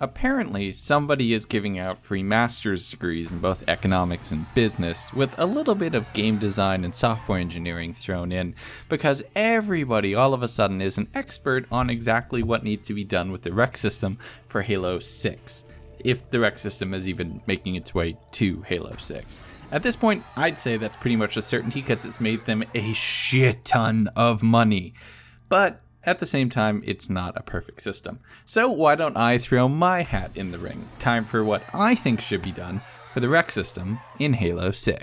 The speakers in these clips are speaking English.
Apparently, somebody is giving out free master's degrees in both economics and business, with a little bit of game design and software engineering thrown in, because everybody all of a sudden is an expert on exactly what needs to be done with the REQ system for Halo 6, if the REQ system is even making its way to Halo 6. At this point, I'd say that's pretty much a certainty because it's made them a shit ton of money. But at the same time, it's not a perfect system. So why don't I throw my hat in the ring? Time for what I think should be done for the REQ system in Halo 6.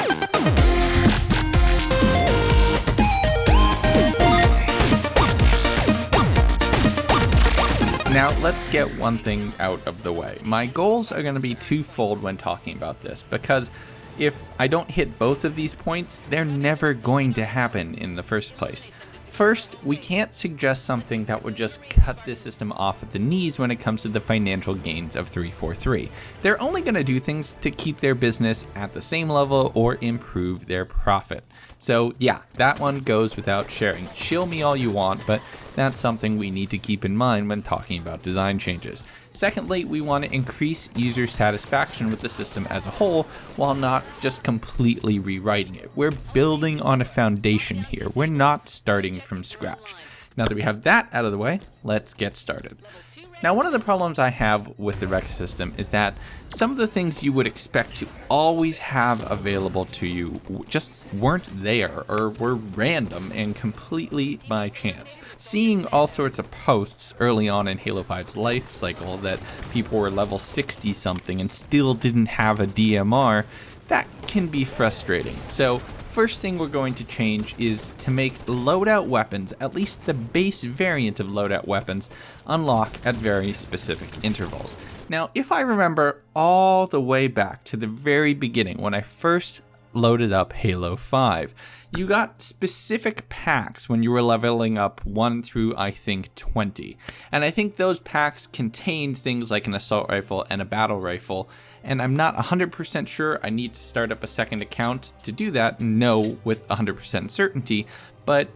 Now, let's get one thing out of the way. My goals are going to be twofold when talking about this, because if I don't hit both of these points, they're never going to happen in the first place. First, we can't suggest something that would just cut this system off at the knees when it comes to the financial gains of 343. They're only going to do things to keep their business at the same level or improve their profit. So yeah, that one goes without sharing. Chill me all you want, but that's something we need to keep in mind when talking about design changes. Secondly, we want to increase user satisfaction with the system as a whole while not just completely rewriting it. We're building on a foundation here. We're not starting from scratch. Now that we have that out of the way, let's get started. Now, one of the problems I have with the REQ system is that some of the things you would expect to always have available to you just weren't there or were random and completely by chance. Seeing all sorts of posts early on in Halo 5's life cycle that people were level 60 something and still didn't have a DMR, that can be frustrating. So first thing we're going to change is to make loadout weapons, at least the base variant of loadout weapons, unlock at very specific intervals. Now, if I remember all the way back to the very beginning when I first loaded up Halo 5, you got specific packs when you were leveling up 1 through, I think, 20. And I think those packs contained things like an assault rifle and a battle rifle. And I'm not 100% sure. I need to start up a second account to do that, know with 100% certainty. But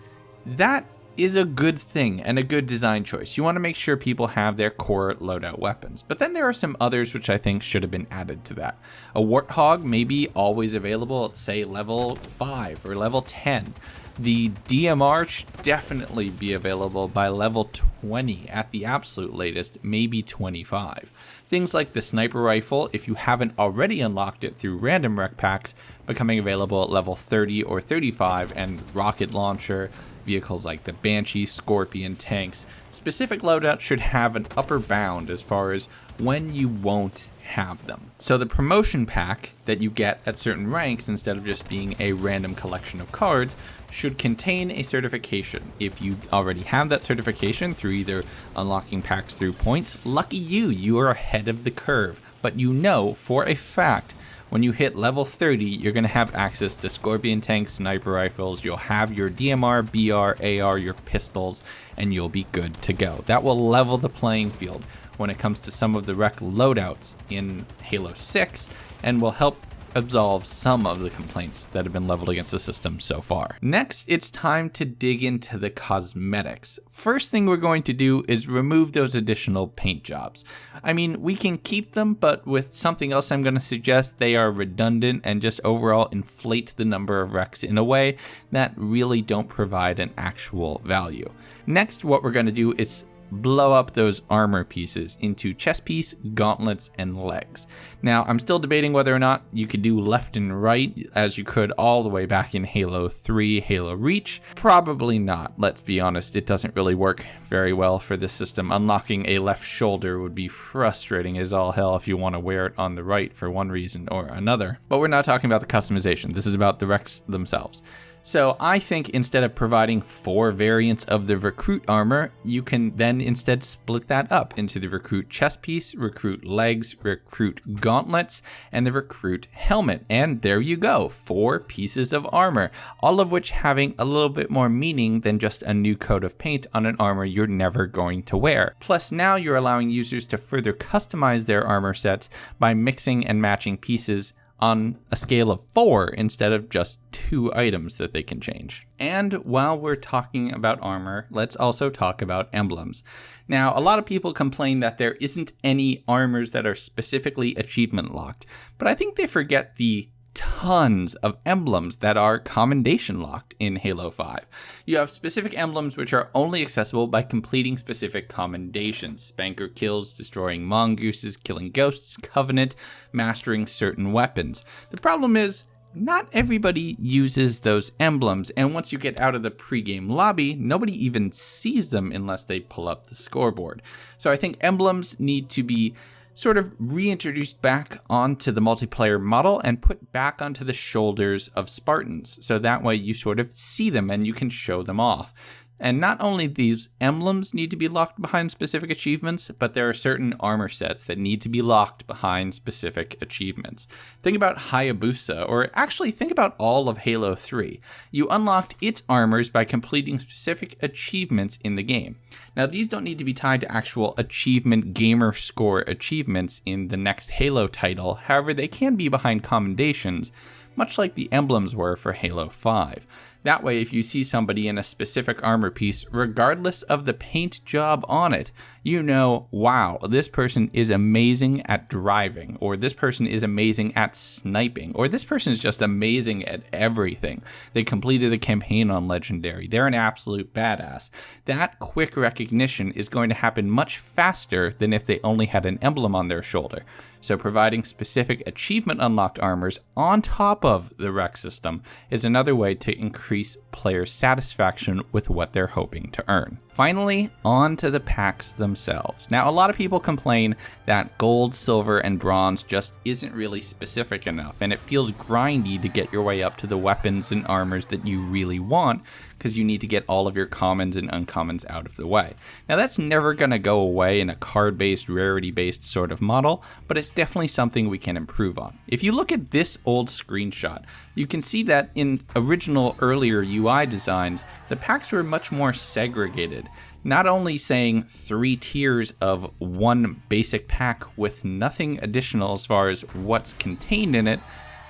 that is a good thing and a good design choice. You want to make sure people have their core loadout weapons. But then there are some others which I think should have been added to that. A Warthog may be always available at, say, level 5 or level 10. The DMR should definitely be available by level 20 at the absolute latest, maybe 25. Things like the sniper rifle, if you haven't already unlocked it through random REQ packs, becoming available at level 30 or 35, and rocket launcher, vehicles like the Banshee, Scorpion, tanks. Specific loadouts should have an upper bound as far as when you won't have them. So the promotion pack that you get at certain ranks, instead of just being a random collection of cards, should contain a certification. If you already have that certification through either unlocking packs through points, lucky you, you are ahead of the curve. But you know for a fact, when you hit level 30, you're going to have access to Scorpion tanks, sniper rifles, you'll have your DMR, BR, AR, your pistols, and you'll be good to go. That will level the playing field when it comes to some of the REQ loadouts in Halo 6 and will help absolve some of the complaints that have been leveled against the system so far. Next, it's time to dig into the cosmetics. First thing we're going to do is remove those additional paint jobs. I mean, we can keep them, but with something else I'm going to suggest, they are redundant and just overall inflate the number of REQs in a way that really don't provide an actual value. Next, what we're going to do is blow up those armor pieces into chest piece, gauntlets, and legs. Now, I'm still debating whether or not you could do left and right as you could all the way back in Halo 3, Halo Reach. Probably not, let's be honest. It doesn't really work very well for this system. Unlocking a left shoulder would be frustrating as all hell if you want to wear it on the right for one reason or another. But we're not talking about the customization. This is about the REQs themselves. So I think instead of providing 4 variants of the recruit armor, you can then instead split that up into the recruit chest piece, recruit legs, recruit gauntlets, and the recruit helmet. And there you go, 4 pieces of armor, all of which having a little bit more meaning than just a new coat of paint on an armor you're never going to wear. Plus now you're allowing users to further customize their armor sets by mixing and matching pieces on a scale of 4 instead of just 2 items that they can change. And while we're talking about armor, let's also talk about emblems. Now, a lot of people complain that there isn't any armors that are specifically achievement locked, but I think they forget the tons of emblems that are commendation locked in Halo 5. You have specific emblems which are only accessible by completing specific commendations: Spanker kills, destroying mongooses, killing ghosts, Covenant, mastering certain weapons. The problem is, not everybody uses those emblems, and once you get out of the pregame lobby, nobody even sees them unless they pull up the scoreboard. So I think emblems need to be sort of reintroduced back onto the multiplayer model and put back onto the shoulders of Spartans, so that way you sort of see them and you can show them off. And not only these emblems need to be locked behind specific achievements, but there are certain armor sets that need to be locked behind specific achievements. Think about Hayabusa, or actually think about all of Halo 3. You unlocked its armors by completing specific achievements in the game. Now, these don't need to be tied to actual achievement gamer score achievements in the next Halo title. However, they can be behind commendations, much like the emblems were for Halo 5. That way, if you see somebody in a specific armor piece, regardless of the paint job on it, you know, wow, this person is amazing at driving, or this person is amazing at sniping, or this person is just amazing at everything. They completed a campaign on Legendary. They're an absolute badass. That quick recognition is going to happen much faster than if they only had an emblem on their shoulder. So providing specific achievement unlocked armors on top of the REQ system is another way to increase player satisfaction with what they're hoping to earn. Finally, on to the packs themselves. Now, a lot of people complain that gold, silver, and bronze just isn't really specific enough, and it feels grindy to get your way up to the weapons and armors that you really want, because you need to get all of your commons and uncommons out of the way. Now, that's never going to go away in a card-based, rarity-based sort of model, but it's definitely something we can improve on. If you look at this old screenshot, you can see that in original earlier UI designs, the packs were much more segregated. Not only saying 3 tiers of one basic pack with nothing additional as far as what's contained in it,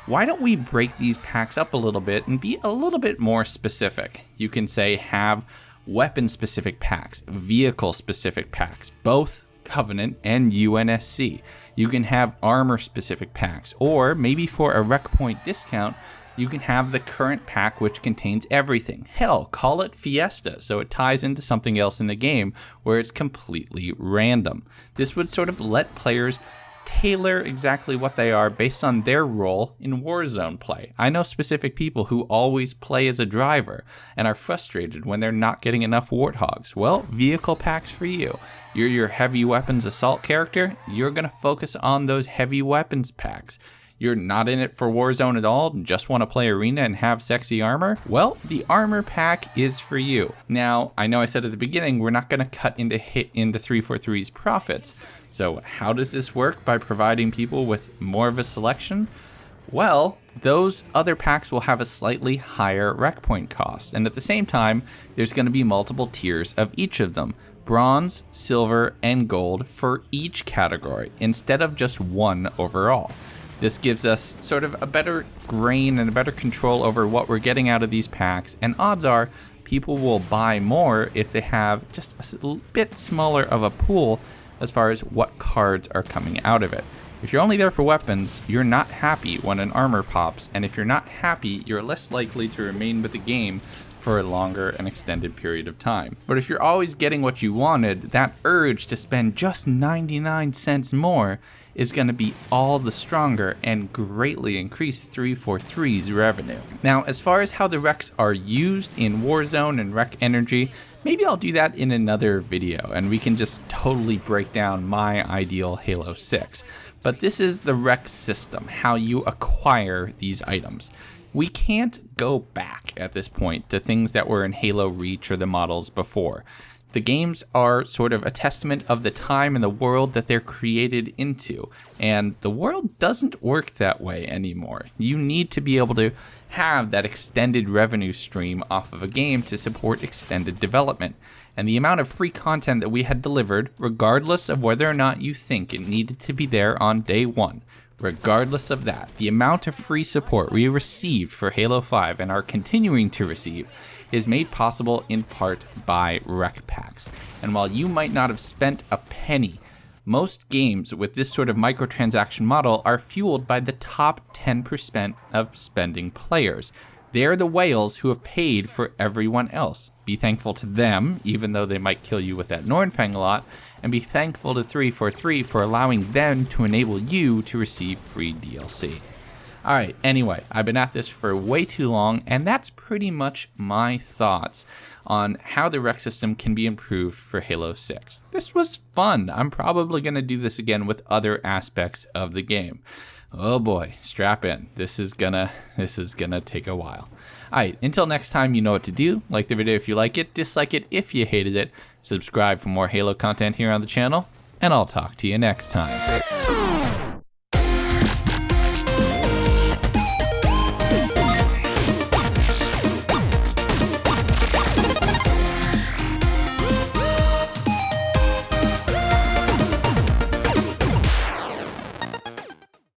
why don't we break these packs up a little bit and be a little bit more specific? You can say have weapon-specific packs, vehicle-specific packs, both Covenant and UNSC. You can have armor-specific packs, or maybe for a REQ point discount, you can have the current pack which contains everything. Hell, call it Fiesta, so it ties into something else in the game where it's completely random. This would sort of let players tailor exactly what they are based on their role in Warzone play. I know specific people who always play as a driver and are frustrated when they're not getting enough Warthogs. Well, vehicle packs for you. You're your heavy weapons assault character, you're going to focus on those heavy weapons packs. You're not in it for Warzone at all, just want to play Arena and have sexy armor? Well, the armor pack is for you. Now, I know I said at the beginning, we're not going to cut into 343's profits. So how does this work by providing people with more of a selection? Well, those other packs will have a slightly higher REQ point cost, and at the same time, there's going to be multiple tiers of each of them. Bronze, silver, and gold for each category, instead of just one overall. This gives us sort of a better grain and a better control over what we're getting out of these packs, and odds are people will buy more if they have just a little bit smaller of a pool as far as what cards are coming out of it. If you're only there for weapons, you're not happy when an armor pops, and if you're not happy, you're less likely to remain with the game for a longer and extended period of time. But if you're always getting what you wanted, that urge to spend just 99 cents more is going to be all the stronger and greatly increase 343's revenue. Now, as far as how the REQs are used in Warzone and REQ Energy, maybe I'll do that in another video and we can just totally break down my ideal Halo 6. But this is the REQ system, how you acquire these items. We can't go back at this point to things that were in Halo Reach or the models before. The games are sort of a testament of the time and the world that they're created into, and the world doesn't work that way anymore. You need to be able to have that extended revenue stream off of a game to support extended development. And the amount of free content that we had delivered, regardless of whether or not you think it needed to be there on day one, Regardless of that, the amount of free support we received for Halo 5 and are continuing to receive is made possible in part by REQ packs. And while you might not have spent a penny, most games with this sort of microtransaction model are fueled by the top 10% of spending players. They're the whales who have paid for everyone else. Be thankful to them, even though they might kill you with that Nornfang a lot, and be thankful to 343 for allowing them to enable you to receive free DLC. Alright, anyway, I've been at this for way too long, and that's pretty much my thoughts on how the REQ system can be improved for Halo 6. This was fun. I'm probably going to do this again with other aspects of the game. Oh boy, strap in. This is gonna take a while. Alright, until next time, you know what to do. Like the video if you like it, dislike it if you hated it, subscribe for more Halo content here on the channel, and I'll talk to you next time.